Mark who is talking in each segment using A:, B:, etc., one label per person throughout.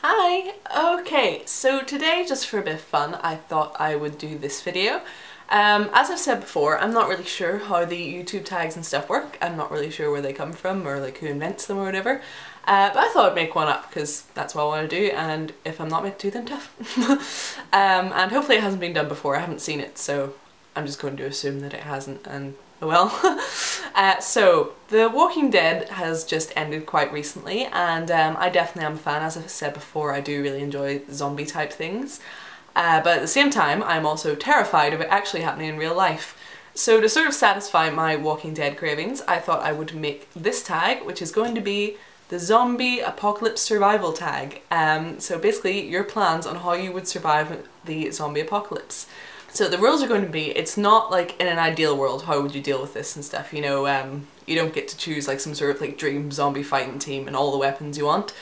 A: Hi! Okay, so today, just for a bit of fun, I thought I would do this video. As I've said before, I'm not really sure how the YouTube tags and stuff work. I'm not really sure where they come from or like who invents them or whatever. But I thought I'd make one up because that's what I want to do, and if I'm not meant to do, then tough. And hopefully it hasn't been done before. I haven't seen it, so I'm just going to assume that it hasn't, and oh well. So, The Walking Dead has just ended quite recently, and I definitely am a fan. As I've said before, I do really enjoy zombie type things. But at the same time, I'm also terrified of it actually happening in real life. So to sort of satisfy my Walking Dead cravings, I thought I would make this tag, which is going to be the Zombie Apocalypse Survival tag. So basically, your plans on how you would survive the zombie apocalypse. So the rules are going to be, it's not like in an ideal world, how would you deal with this and stuff, you know, you don't get to choose like some sort of like dream zombie fighting team and all the weapons you want.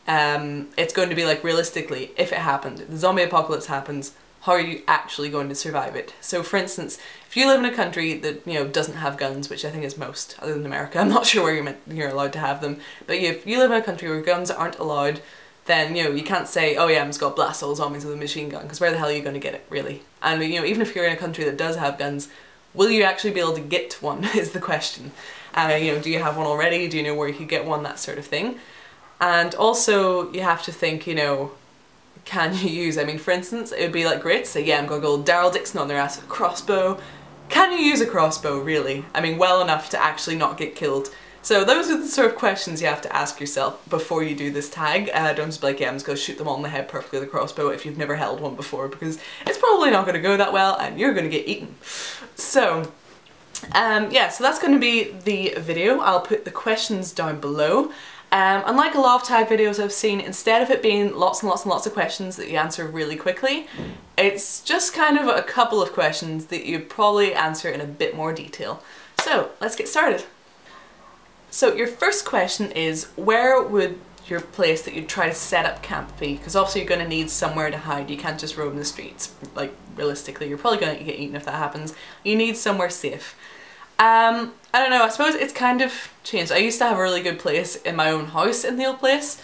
A: It's going to be like realistically, if it happened, the zombie apocalypse happens, how are you actually going to survive it? So for instance, if you live in a country that, you know, doesn't have guns, which I think is most, other than America, I'm not sure where you're allowed to have them, but if you live in a country where guns aren't allowed, then, you know, you can't say, oh yeah, I'm just gonna blast all zombies with a machine gun, because where the hell are you going to get it, really? And, you know, even if you're in a country that does have guns, will you actually be able to get one, is the question. You know, do you have one already? Do you know where you could get one? That sort of thing. And also, you have to think, you know, can you use, I mean, for instance, it would be like great to say, yeah, I'm gonna go Daryl Dixon on their ass with a crossbow. Can you use a crossbow, really? I mean, well enough to actually not get killed. So those are the sort of questions you have to ask yourself before you do this tag. Don't just be like, yeah, I'm just going to shoot them all in the head perfectly with a crossbow if you've never held one before, because it's probably not going to go that well and you're going to get eaten. So, yeah, so that's going to be the video. I'll put the questions down below. Unlike a lot of tag videos I've seen, instead of it being lots and lots and lots of questions that you answer really quickly, it's just kind of a couple of questions that you probably answer in a bit more detail. So, let's get started. So your first question is, where would your place that you'd try to set up camp be? Because obviously you're going to need somewhere to hide. You can't just roam the streets. Like, realistically, you're probably going to get eaten if that happens. You need somewhere safe. I don't know, I suppose it's kind of changed. I used to have a really good place in my own house in the old place.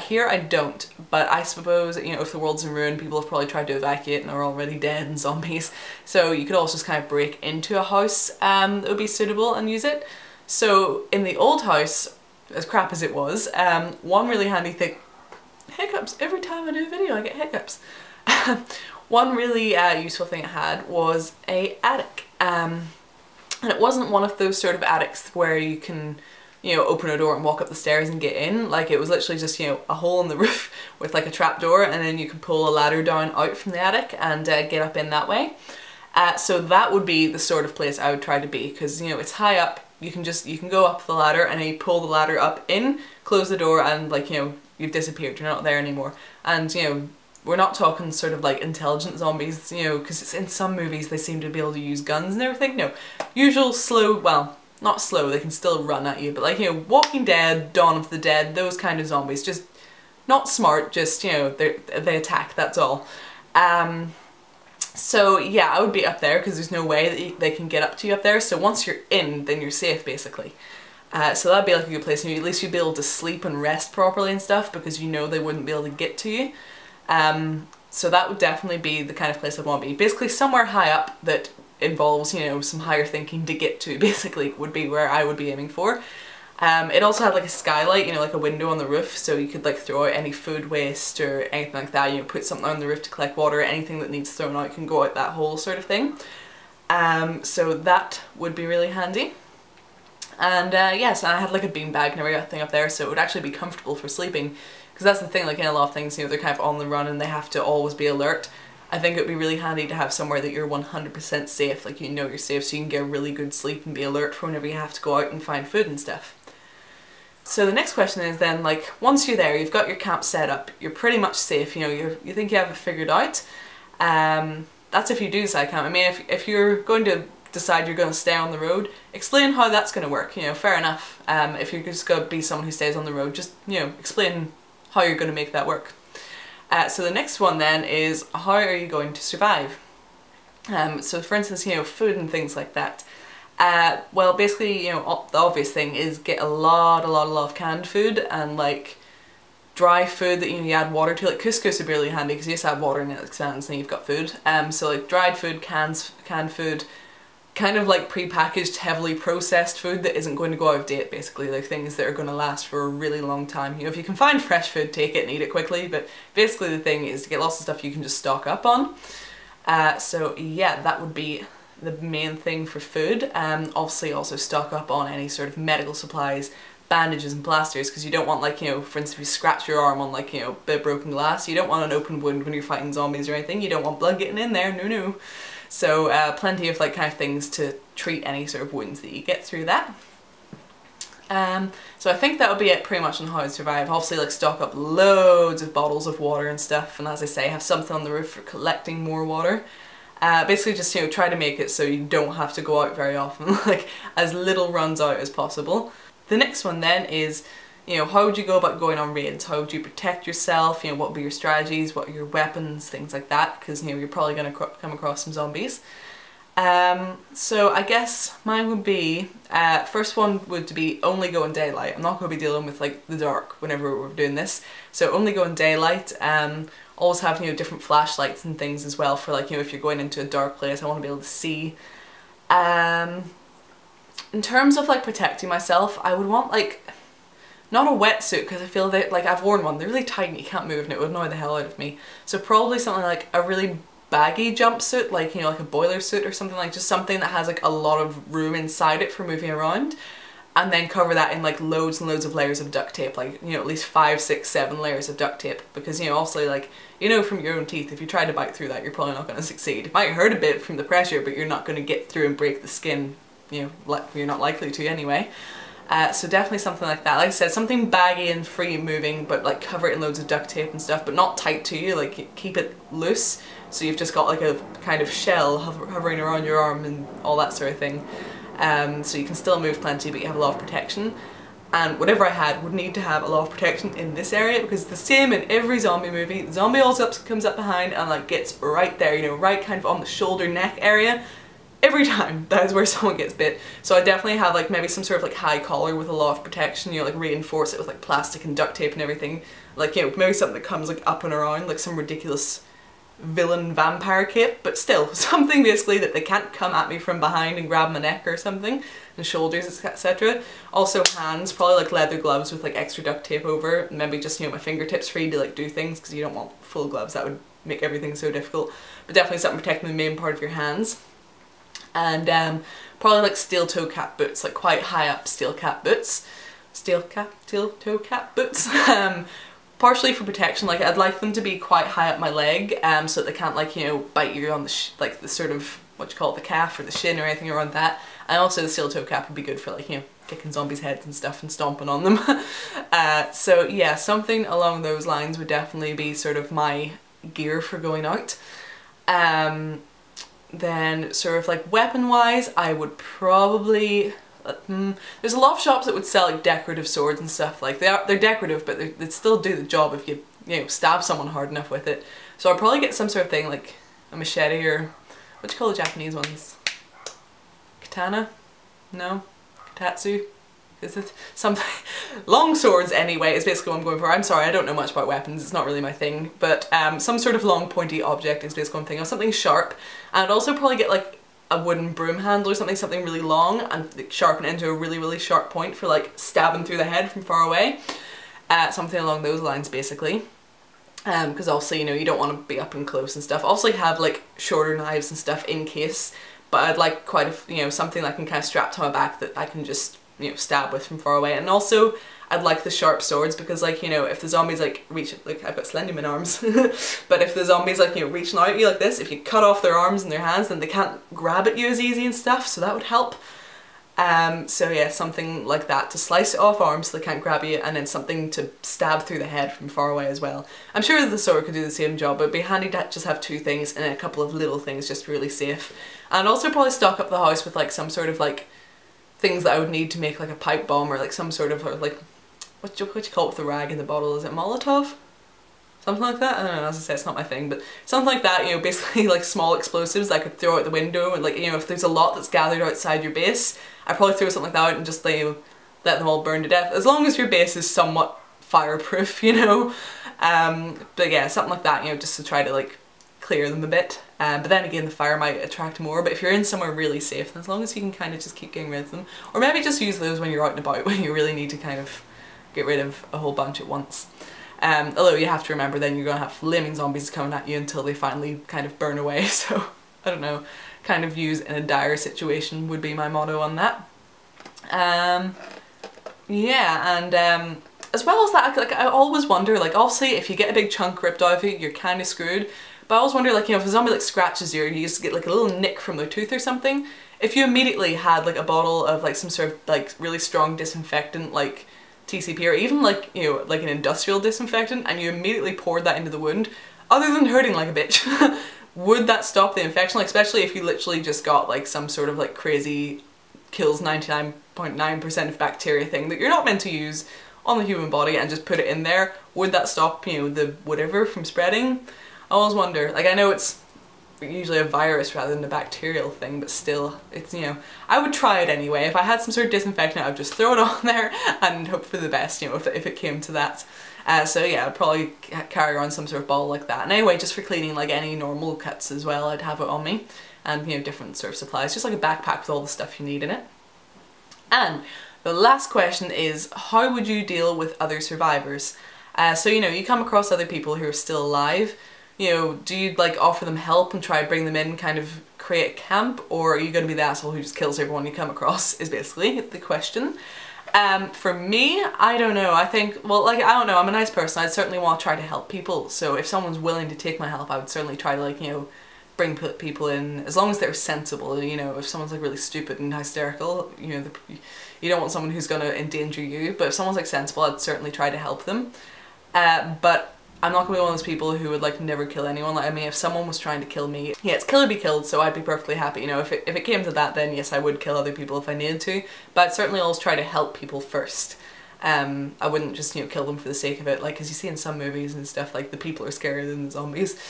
A: Here I don't, but I suppose, you know, if the world's in ruin, people have probably tried to evacuate and are already dead and zombies. So you could also just kind of break into a house that would be suitable and use it. So in the old house, as crap as it was, one really handy thing, hiccups, every time I do a video I get hiccups. One really useful thing it had was a attic. And it wasn't one of those sort of attics where you can, you know, open a door and walk up the stairs and get in. Like, it was literally just, you know, a hole in the roof with like a trap door, and then you could pull a ladder down out from the attic and get up in that way. So that would be the sort of place I would try to be, because, you know, it's high up. You can go up the ladder and then you pull the ladder up in, close the door, and like, you know, you've disappeared, you're not there anymore. And, you know, we're not talking sort of like intelligent zombies, you know, because it's in some movies they seem to be able to use guns and everything. No, usual slow, well, not slow, they can still run at you, but like, you know, Walking Dead, Dawn of the Dead, those kind of zombies, just not smart, just, you know, they attack, that's all. So yeah, I would be up there because there's no way that they can get up to you up there. So once you're in, then you're safe basically. So that'd be like a good place, and at least you'd be able to sleep and rest properly and stuff, because you know they wouldn't be able to get to you. So that would definitely be the kind of place I'd want to be. Basically somewhere high up that involves, you know, some higher thinking to get to, basically, would be where I would be aiming for. It also had like a skylight, you know, like a window on the roof, so you could like throw out any food waste or anything like that, you know, put something on the roof to collect water, anything that needs thrown out can go out that hole sort of thing. So that would be really handy. And yes, and I had like a beanbag and everything up there, so it would actually be comfortable for sleeping, because that's the thing, like in a lot of things, you know, they're kind of on the run and they have to always be alert. I think it would be really handy to have somewhere that you're 100% safe, like, you know, you're safe, so you can get a really good sleep and be alert for whenever you have to go out and find food and stuff. So the next question is then, like, once you're there, you've got your camp set up, you're pretty much safe, you know, you think you have it figured out. That's if you do decide camp. I mean, if you're going to decide you're going to stay on the road, explain how that's going to work, you know, fair enough. If you're just going to be someone who stays on the road, just, you know, explain how you're going to make that work. So the next one then is, how are you going to survive? So for instance, you know, food and things like that. Well, basically, you know, the obvious thing is get a lot of canned food and like dry food that you add water to, like couscous would be really handy because you just add water and it expands and then you've got food. So like dried food, canned food, kind of like pre-packaged, heavily processed food that isn't going to go out of date, basically, like things that are going to last for a really long time. You know, if you can find fresh food, take it and eat it quickly, but basically the thing is to get lots of stuff you can just stock up on. So yeah, that would be the main thing for food. Obviously also stock up on any sort of medical supplies, bandages and plasters, because you don't want, like, you know, for instance, if you scratch your arm on, like, you know, a bit of broken glass, you don't want an open wound when you're fighting zombies or anything. You don't want blood getting in there, no. So plenty of like kind of things to treat any sort of wounds that you get through that. So I think that would be it pretty much on how to survive. Obviously, like, stock up loads of bottles of water and stuff, and as I say, have something on the roof for collecting more water. Basically just, you know, try to make it so you don't have to go out very often, like as little runs out as possible. The next one then is, you know, how would you go about going on raids? How would you protect yourself? You know, what would be your strategies? What are your weapons? Things like that, because, you know, you're probably going to come across some zombies. So I guess mine would be, first one would be only go in daylight. I'm not going to be dealing with like the dark whenever we're doing this, so only go in daylight. Always have, you know, different flashlights and things as well for, like, you know, if you're going into a dark place, I want to be able to see. In terms of like protecting myself, I would want like, not a wetsuit, because I feel that, like, I've worn one, they're really tight and you can't move and it would annoy the hell out of me. So probably something like a really baggy jumpsuit, like, you know, like a boiler suit or something, like just something that has like a lot of room inside it for moving around, and then cover that in like loads and loads of layers of duct tape, like, you know, at least 5, 6, 7 layers of duct tape, because, you know, obviously, like, you know from your own teeth, if you try to bite through that, you're probably not going to succeed. It might hurt a bit from the pressure, but you're not going to get through and break the skin, you know, like, you're not likely to anyway. So definitely something like that. Like I said, something baggy and free moving, but like cover it in loads of duct tape and stuff, but not tight to you, like keep it loose, so you've just got like a kind of shell hovering around your arm and all that sort of thing. So you can still move plenty, but you have a lot of protection. And whatever I had would need to have a lot of protection in this area, because it's the same in every zombie movie. The zombie always comes up behind and like gets right there, you know, right kind of on the shoulder neck area. Every time that is where someone gets bit. So I definitely have like maybe some sort of like high collar with a lot of protection, you know, like reinforce it with like plastic and duct tape and everything. Like, you know, maybe something that comes like up and around, like some ridiculous villain vampire cape, but still something basically that they can't come at me from behind and grab my neck or something, and shoulders, etc. Also hands, probably like leather gloves with like extra duct tape over, and maybe just, you know, my fingertips free to like do things, because you don't want full gloves, that would make everything so difficult. But definitely something protecting the main part of your hands. And probably like steel toe cap boots, like quite high up steel toe cap boots. Partially for protection, like I'd like them to be quite high up my leg, so that they can't, like, you know, bite you on the like the sort of, what you call it, the calf or the shin or anything around that. And also the steel toe cap would be good for, like, you know, kicking zombies' heads and stuff and stomping on them. So yeah, something along those lines would definitely be sort of my gear for going out. Then sort of like weapon wise, I would probably, there's a lot of shops that would sell like decorative swords and stuff. Like they're decorative, but they still do the job if you know, stab someone hard enough with it. So I'll probably get some sort of thing like a machete, or what do you call the Japanese ones? Katana? No? Katatsu? Is it something? Long swords anyway is basically what I'm going for. I'm sorry, I don't know much about weapons, it's not really my thing, but some sort of long pointy object is basically what I'm thinking of, something sharp. And I'd also probably get like a wooden broom handle or something really long, and like, sharpen it into a really sharp point for like stabbing through the head from far away. Something along those lines basically. Because also, you know, you don't want to be up and close and stuff. Also have like shorter knives and stuff in case, but I'd like quite a, you know, something that I can kind of strap to my back that I can just, you know, stab with from far away. And also I'd like the sharp swords, because, like, you know, if the zombies like reach, like, I've got Slenderman arms, but if the zombies, like, you know, reaching out at you like this, if you cut off their arms and their hands, then they can't grab at you as easy and stuff, so that would help. So yeah, something like that to slice it off arms so they can't grab you, and then something to stab through the head from far away as well. I'm sure the sword could do the same job, but it'd be handy to just have 2 things and then a couple of little things just really safe. And also probably stock up the house with like some sort of like things that I would need to make like a pipe bomb, or like some sort of, or like, what you call it with the rag in the bottle, is it Molotov? Something like that? I don't know, as I said, it's not my thing, but something like that, you know, basically like small explosives that I could throw out the window, and like, you know, if there's a lot that's gathered outside your base, I'd probably throw something like that out and just, you know, let them all burn to death. As long as your base is somewhat fireproof, you know. But yeah, something like that, you know, just to try to like clear them a bit. But then again, the fire might attract more, but if you're in somewhere really safe, then as long as you can kind of just keep getting rid of them, or maybe just use those when you're out and about, when you really need to kind of get rid of a whole bunch at once. Although you have to remember then you're going to have flaming zombies coming at you until they finally kind of burn away, so I don't know, kind of use in a dire situation would be my motto on that. Yeah, and as well as that, like, I always wonder, like, obviously if you get a big chunk ripped out of you, you're kind of screwed. But I always wonder, like, you know, if a zombie like scratches you, or you just get like a little nick from their tooth or something, if you immediately had like a bottle of like some sort of like really strong disinfectant, like TCP, or even like, you know, like an industrial disinfectant, and you immediately poured that into the wound, other than hurting like a bitch, would that stop the infection? Like, especially if you literally just got like some sort of like crazy kills 99.9% of bacteria thing that you're not meant to use on the human body and just put it in there, would that stop, you know, the whatever from spreading? I always wonder. Like, I know it's usually a virus rather than a bacterial thing, but still, it's, you know, I would try it anyway. If I had some sort of disinfectant, I would just throw it on there and hope for the best, you know, if it came to that. So yeah, I'd probably carry around some sort of bottle like that. And anyway, just for cleaning like any normal cuts as well, I'd have it on me. And, you know, different sort of supplies, just like a backpack with all the stuff you need in it. And the last question is, how would you deal with other survivors? So, you know, you come across other people who are still alive. You know, do you like offer them help and try to bring them in, kind of create a camp, or are you going to be the asshole who just kills everyone you come across, is basically the question. For me, I don't know. I think, well, like, I don't know, I'm a nice person. I'd certainly want to try to help people. So if someone's willing to take my help, I would certainly try to, like, you know, bring people in, as long as they're sensible. You know, if someone's like really stupid and hysterical, you know, you don't want someone who's going to endanger you. But if someone's like sensible, I'd certainly try to help them. But I'm not going to be one of those people who would like never kill anyone. Like, I mean, if someone was trying to kill me, yeah, it's kill or be killed, so I'd be perfectly happy. You know, if it came to that, then yes, I would kill other people if I needed to, but I'd certainly always try to help people first. I wouldn't just, you know, kill them for the sake of it, like, as you see in some movies and stuff, like, the people are scarier than the zombies.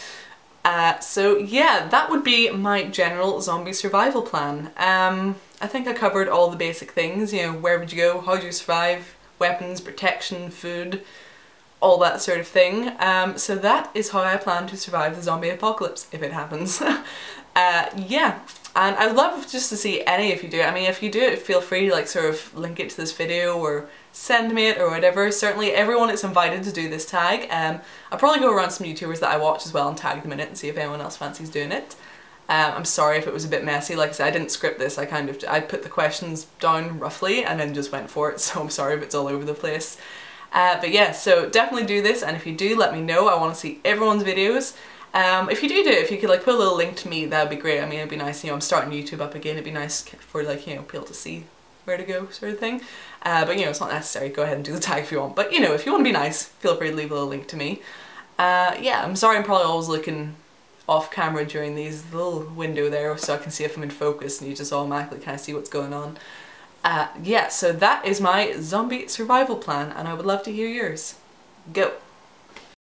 A: So yeah, that would be my general zombie survival plan. I think I covered all the basic things, you know, where would you go, how do you survive, weapons, protection, food, all that sort of thing. So that is how I plan to survive the zombie apocalypse, if it happens. Yeah, and I'd love just to see any of you do it. I mean, if you do it, feel free to like sort of link it to this video or send me it or whatever. Certainly everyone is invited to do this tag. I'll probably go around some YouTubers that I watch as well and tag them in it and see if anyone else fancies doing it. I'm sorry if it was a bit messy. Like I said, I didn't script this. I put the questions down roughly and then just went for it, so I'm sorry if it's all over the place. But yeah, so definitely do this, and if you do, let me know. I want to see everyone's videos. If you do it, if you could like put a little link to me, that would be great. I mean, it'd be nice, you know, I'm starting YouTube up again, it'd be nice for like, you know, people to see where to go sort of thing. But you know, it's not necessary, go ahead and do the tag if you want. But you know, if you want to be nice, feel free to leave a little link to me. Yeah, I'm sorry I'm probably always looking off camera during these little window there so I can see if I'm in focus and you just automatically kind of see what's going on. Yeah, so that is my zombie survival plan, and I would love to hear yours. Go!